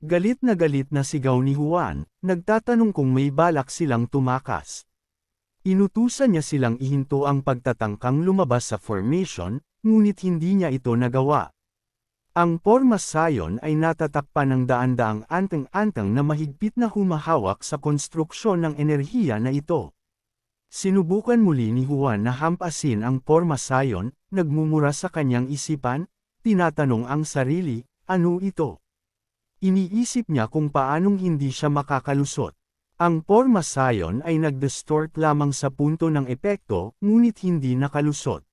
Galit na sigaw ni Juan, nagtatanong kung may balak silang tumakas. Inutusan niya silang ihinto ang pagtatangkang lumabas sa formation, ngunit hindi niya ito nagawa. Ang Porma Sion ay natatakpan ng daan-daang anteng-anteng na mahigpit na humahawak sa konstruksyon ng enerhiya na ito. Sinubukan muli ni Juan na hampasin ang Porma Sion, nagmumura sa kanyang isipan, tinatanong ang sarili, ano ito? Iniisip niya kung paanong hindi siya makakalusot. Ang Porma Sion ay nag-distort lamang sa punto ng epekto, ngunit hindi nakalusot.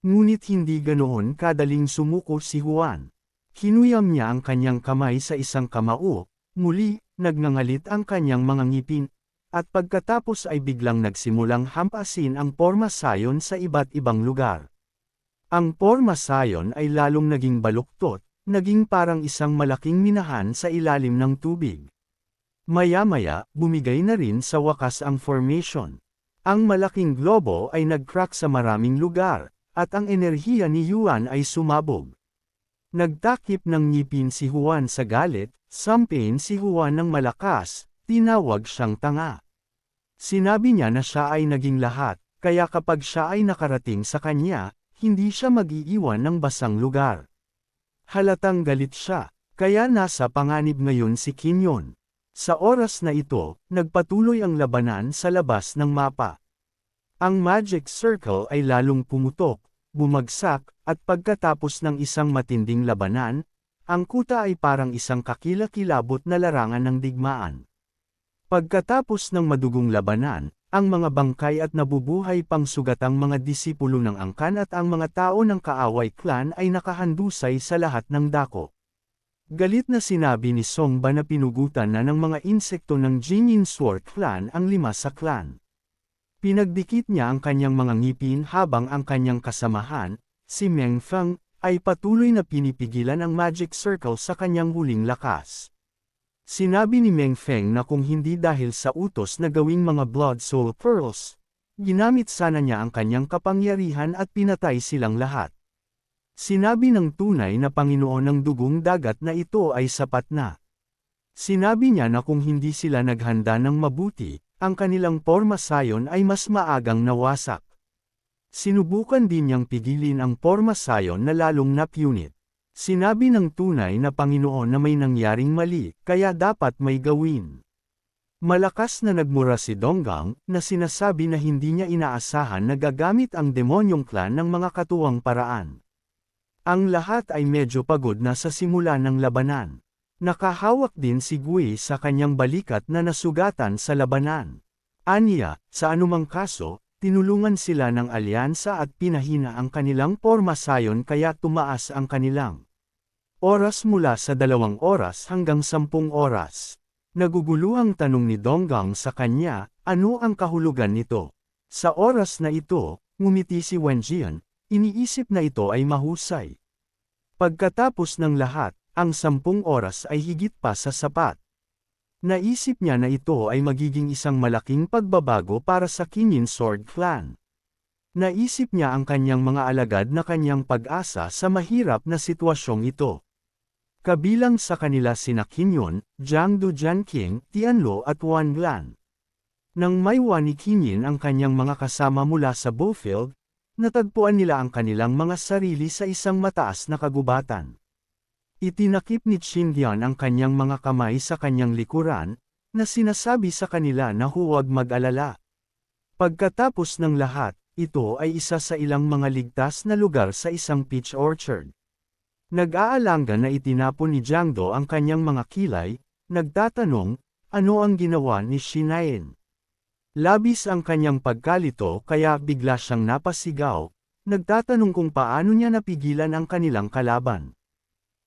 Ngunit hindi ganoon kadaling sumuko si Juan. Hinuyam niya ang kanyang kamay sa isang kamao, muli, nagngangalit ang kanyang mga ngipin, at pagkatapos ay biglang nagsimulang hampasin ang Porma Sion sa iba't ibang lugar. Ang Porma Sion ay lalong naging baluktot, naging parang isang malaking minahan sa ilalim ng tubig. Maya-maya, bumigay na rin sa wakas ang formation. Ang malaking globo ay nag-crack sa maraming lugar, at ang enerhiya ni Juan ay sumabog. Nagtakip ng ngipin si Juan sa galit, sampain si Juan ng malakas, tinawag siyang tanga. Sinabi niya na siya ay naging lahat, kaya kapag siya ay nakarating sa kanya, hindi siya mag-iiwan ng basang lugar. Halatang galit siya, kaya nasa panganib ngayon si Kinyon. Sa oras na ito, nagpatuloy ang labanan sa labas ng mapa. Ang Magic Circle ay lalong pumutok, bumagsak, at pagkatapos ng isang matinding labanan, ang kuta ay parang isang kakilakilabot na larangan ng digmaan. Pagkatapos ng madugong labanan, ang mga bangkay at nabubuhay pang sugatang mga disipulo ng angkan at ang mga tao ng kaaway clan ay nakahandusay sa lahat ng dako. Galit na sinabi ni Songba na pinugutan na ng mga insekto ng Jinyin Sword Clan ang 5 sa clan. Pinagdikit niya ang kanyang mga ngipin habang ang kanyang kasamahan, si Meng Feng, ay patuloy na pinipigilan ang Magic Circle sa kanyang huling lakas. Sinabi ni Meng Feng na kung hindi dahil sa utos na gawing mga Blood Soul Pearls, ginamit sana niya ang kanyang kapangyarihan at pinatay silang lahat. Sinabi ng tunay na Panginoon ng dugong dagat na ito ay sapat na. Sinabi niya na kung hindi sila naghanda ng mabuti, ang kanilang Porma Sion ay mas maagang nawasak. Sinubukan din niyang pigilin ang Porma Sion na lalong napunit. Sinabi ng tunay na Panginoon na may nangyaring mali, kaya dapat may gawin. Malakas na nagmura si Donggang, na sinasabi na hindi niya inaasahan na gagamit ang demonyong clan ng mga katuwang paraan. Ang lahat ay medyo pagod na sa simula ng labanan. Nakahawak din si Gui sa kanyang balikat na nasugatan sa labanan. Aniya, sa anumang kaso, tinulungan sila ng alyansa at pinahina ang kanilang Porma Sion kaya tumaas ang kanilang oras mula sa 2 oras hanggang 10 oras. Naguguluhang tanong ni Donggang sa kanya, ano ang kahulugan nito? Sa oras na ito, ngumiti si Wenjian, iniisip na ito ay mahusay. Pagkatapos ng lahat, ang 10 oras ay higit pa sa sapat. Naisip niya na ito ay magiging isang malaking pagbabago para sa Kinyin Sword Clan. Naisip niya ang kanyang mga alagad na kanyang pag-asa sa mahirap na sitwasyong ito. Kabilang sa kanila sina Kinyon, Jiangdu Jianqing, Tianluo at Wan Lan. Nang maywa ni Kinyin ang kanyang mga kasama mula sa Bowfield, natagpuan nila ang kanilang mga sarili sa isang mataas na kagubatan. Itinakip ni Qingdian ang kanyang mga kamay sa kanyang likuran, na sinasabi sa kanila na huwag mag-alala. Pagkatapos ng lahat, ito ay isa sa ilang mga ligtas na lugar sa isang peach orchard. Nag-aalanga na itinapon ni Jiangdo ang kanyang mga kilay, nagtatanong, ano ang ginawa ni Shinaen? Labis ang kanyang pagkalito kaya bigla siyang napasigaw, nagtatanong kung paano niya napigilan ang kanilang kalaban.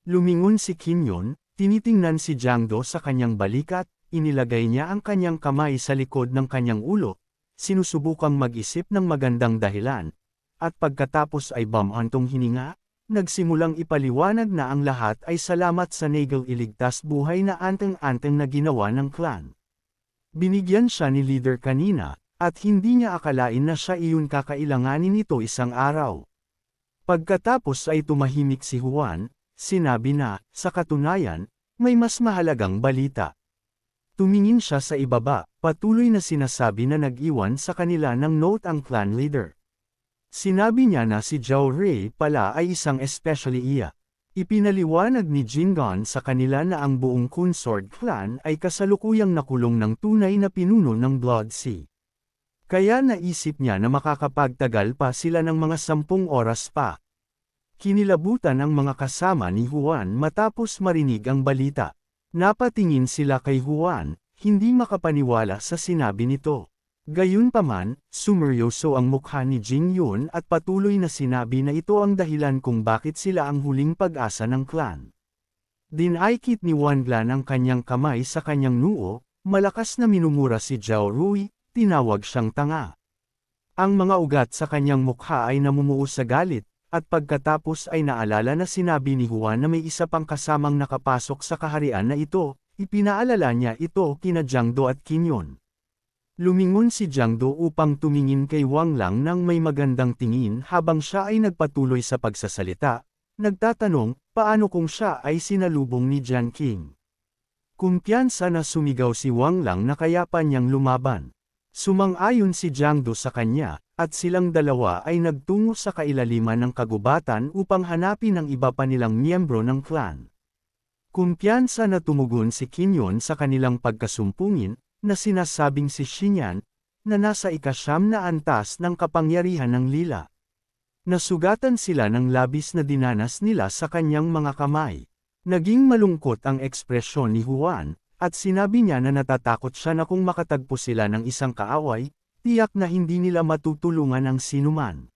Lumingon si Kinyon, tinitingnan si Jiangdo sa kanyang balikat, inilagay niya ang kanyang kamay sa likod ng kanyang ulo, sinusubukang mag-isip ng magandang dahilan, at pagkatapos ay bumantong hininga, nagsimulang ipaliwanag na ang lahat ay salamat sa Nagel iligtas buhay na anteng-anteng na ginawa ng clan. Binigyan siya ni leader kanina, at hindi niya akalain na siya iyon kakailanganin nito isang araw. Pagkatapos ay tumahimik si Juan, sinabi na, sa katunayan, may mas mahalagang balita. Tumingin siya sa ibaba, patuloy na sinasabi na nag-iwan sa kanila ng note ang clan leader. Sinabi niya na si Zhao Rui pala ay isang especially iya. Ipinaliwanag ni Jingon sa kanila na ang buong Consort clan ay kasalukuyang nakulong ng tunay na pinuno ng Blood Sea. Kaya naisip niya na makakapagtagal pa sila ng mga 10 oras pa. Kinilabutan ang mga kasama ni Juan matapos marinig ang balita. Napatingin sila kay Juan, hindi makapaniwala sa sinabi nito. Gayunpaman, sumeryoso ang mukha ni Jingyun at patuloy na sinabi na ito ang dahilan kung bakit sila ang huling pag-asa ng clan. Dinaikit ni Wanglan ang kanyang kamay sa kanyang noo, malakas na minumura si Zhao Rui, tinawag siyang tanga. Ang mga ugat sa kanyang mukha ay namumuo sa galit, at pagkatapos ay naalala na sinabi ni Juan na may isa pang kasamang nakapasok sa kaharian na ito, ipinaalala niya ito kina Jiangdo at Kinyon. Lumingon si Jiangdo upang tumingin kay Wang Lang nang may magandang tingin habang siya ay nagpatuloy sa pagsasalita, nagtatanong, paano kung siya ay sinalubong ni Jian Qing. Kumpiyansa na sumigaw si Wang Lang na kaya pa niyang lumaban. Sumang-ayon si Jiangdo sa kanya, at silang dalawa ay nagtungo sa kailaliman ng kagubatan upang hanapin ang iba pa nilang miyembro ng clan. Kumpiyansa na tumugon si Kinyon sa kanilang pagkasumpungin, na sinasabing si Xinyan, na nasa ika-9 na antas ng kapangyarihan ng lila. Nasugatan sila ng labis na dinanas nila sa kanyang mga kamay. Naging malungkot ang ekspresyon ni Juan, at sinabi niya na natatakot siya na kung makatagpo sila ng isang kaaway, tiyak na hindi nila matutulungan ang sinuman.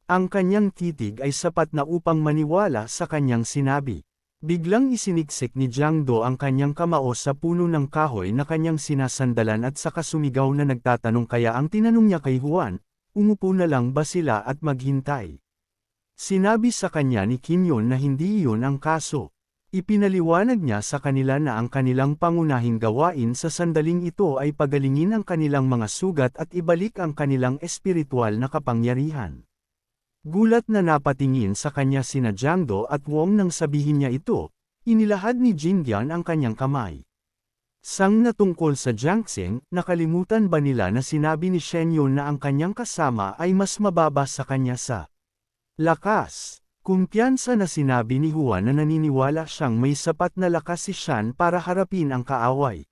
Ang kanyang titig ay sapat na upang maniwala sa kanyang sinabi. Biglang isiniksik ni Jiangdo ang kanyang kamao sa puno ng kahoy na kanyang sinasandalan at saka sumigaw na nagtatanong kaya ang tinanong niya kay Juan, umupo na lang ba sila at maghintay? Sinabi sa kanya ni Kinyon na hindi iyon ang kaso. Ipinaliwanag niya sa kanila na ang kanilang pangunahing gawain sa sandaling ito ay pagalingin ang kanilang mga sugat at ibalik ang kanilang espiritual na kapangyarihan. Gulat na napatingin sa kanya sina Jiangdo at Wong nang sabihin niya ito, inilahad ni Jingyun ang kanyang kamay. Sang na tungkol sa Jiangxing, nakalimutan ba nila na sinabi ni Shenyun na ang kanyang kasama ay mas mababa sa kanya sa lakas? Kumpiyansa na sinabi ni Juan na naniniwala siyang may sapat na lakas si Shan para harapin ang kaaway.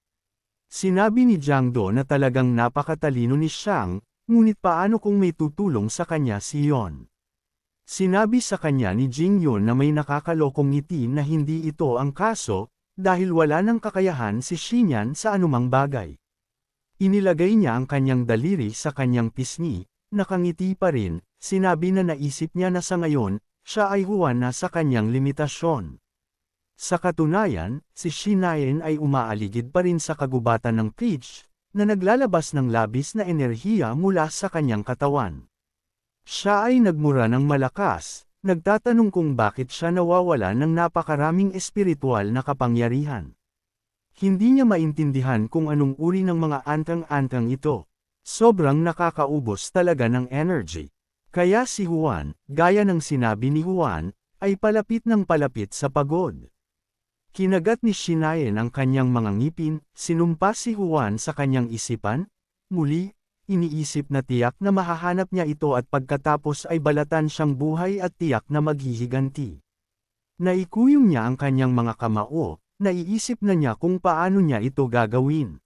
Sinabi ni Jiangdo na talagang napakatalino ni Shang, ngunit paano kung may tutulong sa kanya si Yon? Sinabi sa kanya ni Jingyun na may nakakalokong ngiti na hindi ito ang kaso, dahil wala nang kakayahan si Xinyan sa anumang bagay. Inilagay niya ang kanyang daliri sa kanyang pisngi, nakangiti pa rin, sinabi na naisip niya na sa ngayon, siya ay Juan na sa kanyang limitasyon. Sa katunayan, si Shinayen ay umaaligid pa rin sa kagubatan ng Peach, na naglalabas ng labis na enerhiya mula sa kanyang katawan. Siya ay nagmura ng malakas, nagtatanong kung bakit siya nawawala ng napakaraming espiritual na kapangyarihan. Hindi niya maintindihan kung anong uri ng mga antang-antang ito. Sobrang nakakaubos talaga ng energy. Kaya si Juan, gaya ng sinabi ni Juan, ay palapit ng palapit sa pagod. Kinagat ni Shinayen ang kanyang mga ngipin, sinumpa si Juan sa kanyang isipan, muli, iniisip na tiyak na mahahanap niya ito at pagkatapos ay balatan siyang buhay at tiyak na maghihiganti. Naikuyong niya ang kanyang mga kamao, naiisip na niya kung paano niya ito gagawin.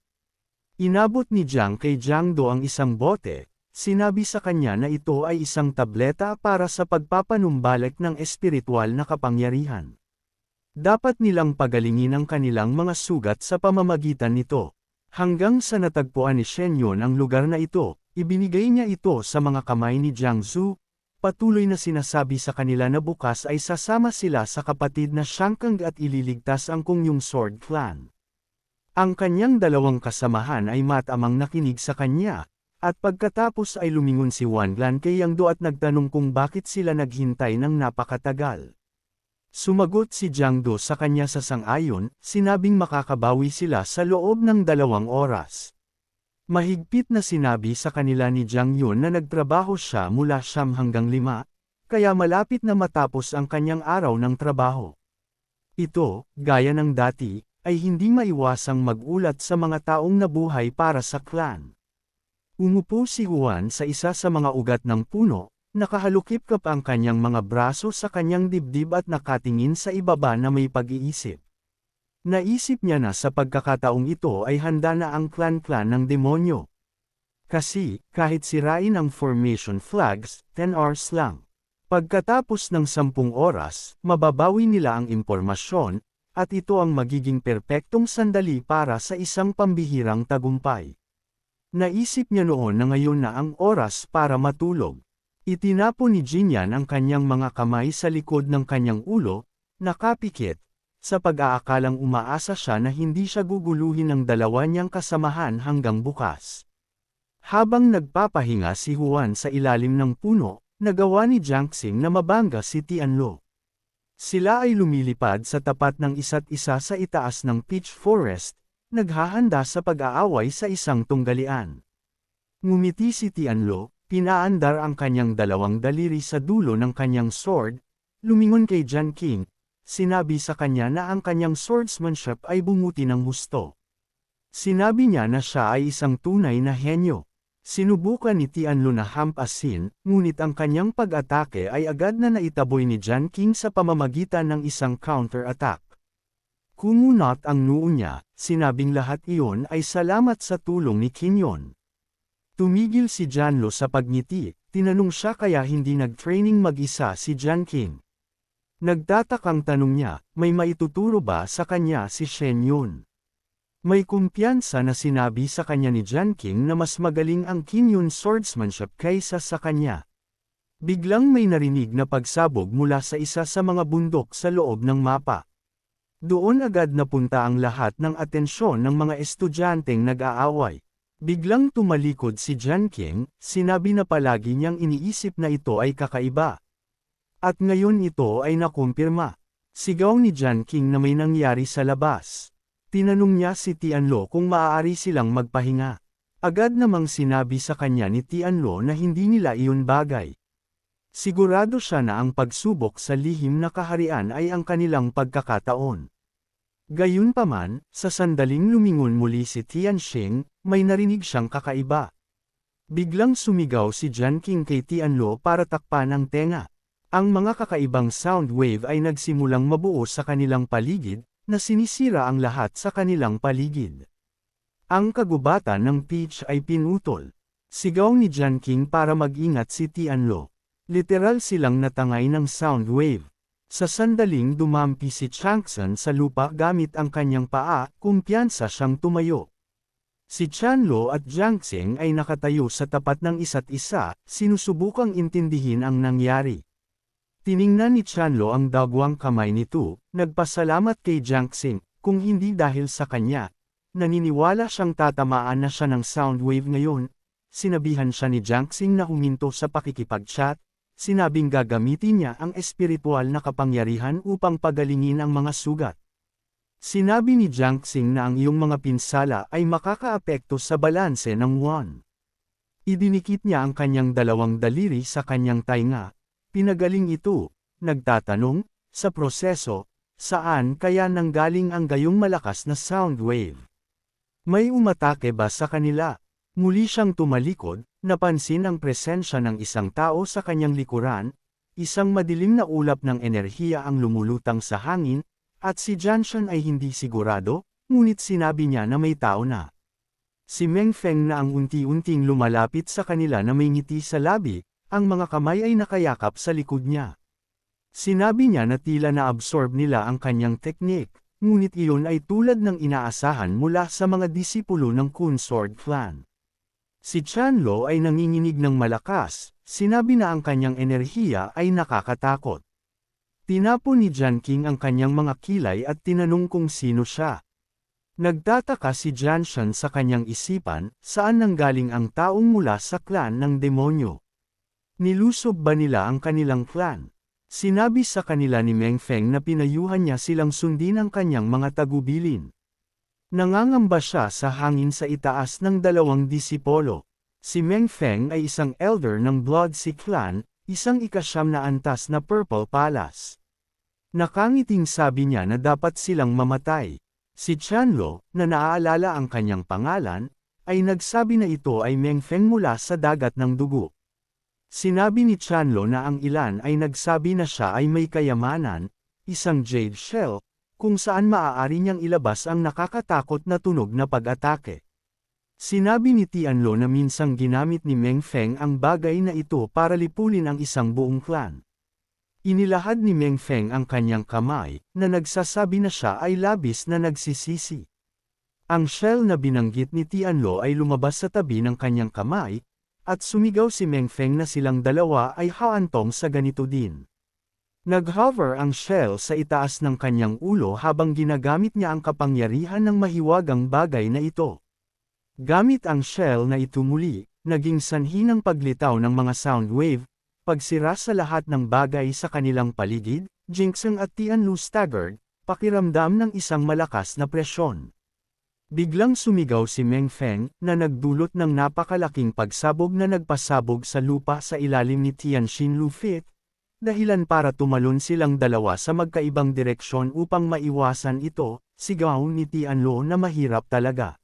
Inabot ni Jiang kay Jiangdo ang isang bote, sinabi sa kanya na ito ay isang tableta para sa pagpapanumbalik ng espiritual na kapangyarihan. Dapat nilang pagalingin ang kanilang mga sugat sa pamamagitan nito. Hanggang sa natagpuan ni Shenyun ang lugar na ito, ibinigay niya ito sa mga kamay ni Jiangsu, patuloy na sinasabi sa kanila na bukas ay sasama sila sa kapatid na Shankang at ililigtas ang Kongyung Sword Clan. Ang kanyang dalawang kasamahan ay matamang nakinig sa kanya, at pagkatapos ay lumingon si Wanglan kay Jiangdo at nagtanong kung bakit sila naghintay ng napakatagal. Sumagot si Jiangdo sa kanya sa sang-ayon, sinabing makakabawi sila sa loob ng 2 oras. Mahigpit na sinabi sa kanila ni Jiangyun na nagtrabaho siya mula 9 hanggang 5, kaya malapit na matapos ang kanyang araw ng trabaho. Ito, gaya ng dati, ay hindi maiwasang magulat sa mga taong nabuhay para sa clan. Umupo si Juan sa isa sa mga ugat ng puno, nakahalukip-kap ang kanyang mga braso sa kanyang dibdib at nakatingin sa ibaba na may pag-iisip. Naisip niya na sa pagkakataong ito ay handa na ang clan-clan ng demonyo. Kasi, kahit sirain ang formation flags, 10 hours lang. Pagkatapos ng 10 oras, mababawi nila ang impormasyon, at ito ang magiging perpektong sandali para sa isang pambihirang tagumpay. Naisip niya noon na ngayon na ang oras para matulog. Itinapon ni Jinyan ang kanyang mga kamay sa likod ng kanyang ulo, nakapikit, sa pag-aakalang umaasa siya na hindi siya guguluhin ng dalawa niyang kasamahan hanggang bukas. Habang nagpapahinga si Juan sa ilalim ng puno, nagawa ni Jiang Xing na mabangga si Tianluo. Sila ay lumilipad sa tapat ng isa't isa sa itaas ng peach forest, naghahanda sa pag-aaway sa isang tunggalian. Ngumiti si Tianluo, pinaandar ang kanyang dalawang daliri sa dulo ng kanyang sword, lumingon kay Jiang Qing, sinabi sa kanya na ang kanyang swordsmanship ay bumuti ng husto. Sinabi niya na siya ay isang tunay na henyo. Sinubukan ni Tianluo na hampasin, ngunit ang kanyang pag-atake ay agad na naitaboy ni Jiang Qing sa pamamagitan ng isang counter-attack. Kumunot ang noo niya, sinabing lahat iyon ay salamat sa tulong ni Qinyon. Tumigil si Jianluo sa pagngiti, tinanong siya kaya hindi nag-training mag-isa si Jiang Qing. Nagtatakang tanong niya, may maituturo ba sa kanya si Shen Yun? May kumpiyansa na sinabi sa kanya ni Jiang Qing na mas magaling ang Qinyon swordsmanship kaysa sa kanya. Biglang may narinig na pagsabog mula sa isa sa mga bundok sa loob ng mapa. Doon agad napunta ang lahat ng atensyon ng mga estudyanteng nag-aaway. Biglang tumalikod si Jiang Qing, sinabi na palagi niyang iniisip na ito ay kakaiba. At ngayon ito ay nakumpirma. Sigaw ni Jiang Qing na may nangyari sa labas. Tinanong niya si Tianluo kung maaari silang magpahinga. Agad namang sinabi sa kanya ni Tianluo na hindi nila iyon bagay. Sigurado siya na ang pagsubok sa lihim na kaharian ay ang kanilang pagkakataon. Gayunpaman, sa sandaling lumingon muli si Tianxing, may narinig siyang kakaiba. Biglang sumigaw si Jiang Qing kay Tianluo para takpan ang tenga. Ang mga kakaibang sound wave ay nagsimulang mabuo sa kanilang paligid, na sinisira ang lahat sa kanilang paligid. Ang kagubatan ng peach ay pinutol. Sigaw ni Jiang Qing para mag-ingat si Tianluo. Literal silang natangay ng sound wave. Sa sandaling dumampi si Changsan sa lupa gamit ang kanyang paa, kumpiyansa siyang tumayo. Si Tianluo at Jiang Xing ay nakatayo sa tapat ng isa't isa, sinusubukang intindihin ang nangyari. Tiningnan ni Tianluo ang dagwang kamay nito, nagpasalamat kay Jiang Xing, kung hindi dahil sa kanya. Naniniwala siyang tatamaan na siya ng sound wave ngayon. Sinabihan siya ni Jiang Xing na huminto sa pakikipag-chat, sinabing gagamitin niya ang espiritual na kapangyarihan upang pagalingin ang mga sugat. Sinabi ni Jiang Xing na ang iyong mga pinsala ay makakaapekto sa balanse ng Yuan. Idinikit niya ang kanyang dalawang daliri sa kanyang tainga. Pinagaling ito, nagtatanong, sa proseso, saan kaya nanggaling ang gayong malakas na sound wave? May umatake ba sa kanila? Muli siyang tumalikod, napansin ang presensya ng isang tao sa kanyang likuran, isang madilim na ulap ng enerhiya ang lumulutang sa hangin, at si Jianshan ay hindi sigurado, ngunit sinabi niya na may tao na. Si Meng Feng na ang unti-unting lumalapit sa kanila na may ngiti sa labi, ang mga kamay ay nakayakap sa likod niya. Sinabi niya na tila na-absorb nila ang kanyang teknik, ngunit iyon ay tulad ng inaasahan mula sa mga disipulo ng Kun Sword Clan. Si Tianluo ay nanginginig ng malakas, sinabi na ang kanyang enerhiya ay nakakatakot. Tinapon ni Jiang Qing ang kanyang mga kilay at tinanong kung sino siya. Nagtataka si Jianshan sa kanyang isipan, saan nanggaling ang taong mula sa clan ng demonyo. Nilusob ba nila ang kanilang clan? Sinabi sa kanila ni Meng Feng na pinayuhan niya silang sundin ang kanyang mga tagubilin. Nangangamba siya sa hangin sa itaas ng dalawang disipolo. Si Meng Feng ay isang elder ng Blood Sea Clan, isang ika-9 na antas na Purple Palace. Nakangiting sabi niya na dapat silang mamatay. Si Chanlo, na naaalala ang kanyang pangalan, ay nagsabi na ito ay Meng Feng mula sa dagat ng dugo. Sinabi ni Chanlo na ang ilan ay nagsabi na siya ay may kayamanan, isang jade shell, kung saan maaari niyang ilabas ang nakakatakot na tunog na pag-atake. Sinabi ni Tianlo na minsang ginamit ni Meng Feng ang bagay na ito para lipulin ang isang buong clan. Inilahad ni Meng Feng ang kanyang kamay, na nagsasabi na siya ay labis na nagsisisi. Ang shell na binanggit ni Tianlo ay lumabas sa tabi ng kanyang kamay, at sumigaw si Meng Feng na silang dalawa ay haantong sa ganito din. Nag-hover ang shell sa itaas ng kanyang ulo habang ginagamit niya ang kapangyarihan ng mahiwagang bagay na ito. Gamit ang shell na ito muli, naging sanhi ng paglitaw ng mga sound wave, pagsira sa lahat ng bagay sa kanilang paligid. Jinxing at Tianlu staggered, pakiramdam ng isang malakas na presyon. Biglang sumigaw si Meng Feng, na nagdulot ng napakalaking pagsabog na nagpasabog sa lupa sa ilalim ni Tianxin Lufit, dahilan para tumalon silang dalawa sa magkaibang direksyon upang maiwasan ito. Sigaw ni Tianlo na mahirap talaga.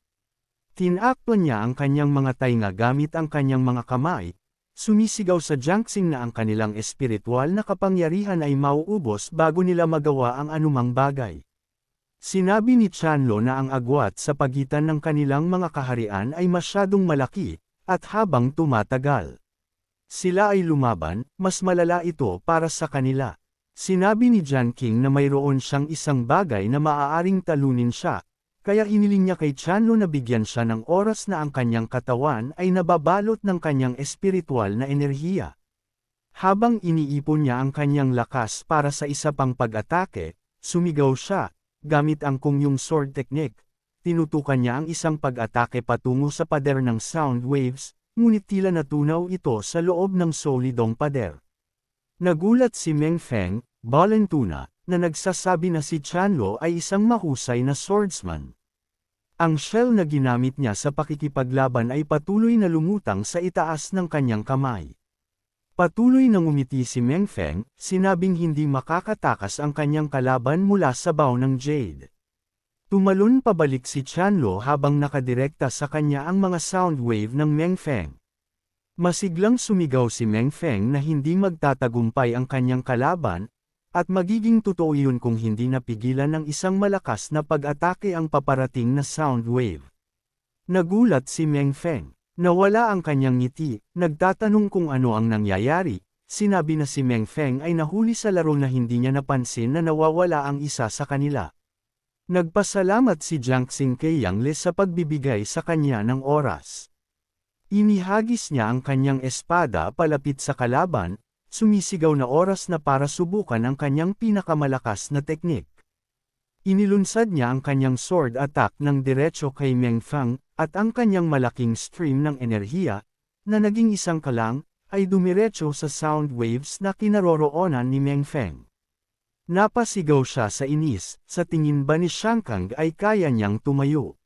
Tinakpan niya ang kanyang mga tainga gamit ang kanyang mga kamay, sumisigaw sa Jiangxing na ang kanilang espiritual na kapangyarihan ay mauubos bago nila magawa ang anumang bagay. Sinabi ni Chanlo na ang agwat sa pagitan ng kanilang mga kaharian ay masyadong malaki, at habang tumatagal sila ay lumaban, mas malala ito para sa kanila. Sinabi ni Jian Qing na mayroon siyang isang bagay na maaaring talunin siya, kaya hiniling niya kay Chanlo na bigyan siya ng oras na ang kanyang katawan ay nababalot ng kanyang espiritual na enerhiya. Habang iniipon niya ang kanyang lakas para sa isa pang pag-atake, sumigaw siya, gamit ang Kongyong sword technique. Tinutukan niya ang isang pag-atake patungo sa pader ng sound waves, ngunit tila natunaw ito sa loob ng solidong pader. Nagulat si Meng Feng, Valentuna, na nagsasabi na si Chanlo ay isang mahusay na swordsman. Ang shell na ginamit niya sa pakikipaglaban ay patuloy na lumutang sa itaas ng kanyang kamay. Patuloy na ngumiti si Meng Feng, sinabing hindi makakatakas ang kanyang kalaban mula sa baw ng jade. Tumalon pabalik si Chanlo habang nakadirekta sa kanya ang mga sound wave ng Meng Feng. Masiglang sumigaw si Meng Feng na hindi magtatagumpay ang kanyang kalaban, at magiging totoo yun kung hindi napigilan ng isang malakas na pag-atake ang paparating na sound wave. Nagulat si Meng Feng. Nawala ang kanyang ngiti, nagtatanong kung ano ang nangyayari. Sinabi na si Meng Feng ay nahuli sa laro na hindi niya napansin na nawawala ang isa sa kanila. Nagpasalamat si Jiangxing kay Yang Le sa pagbibigay sa kanya ng oras. Inihagis niya ang kanyang espada palapit sa kalaban, sumisigaw na oras na para subukan ang kanyang pinakamalakas na teknik. Inilunsad niya ang kanyang sword attack ng diretso kay Meng Feng, at ang kanyang malaking stream ng enerhiya, na naging isang kalang, ay dumiretso sa sound waves na kinaroroonan ni Meng Feng. Napasigaw siya sa inis, sa tingin ba ni Shankang ay kaya niyang tumayo?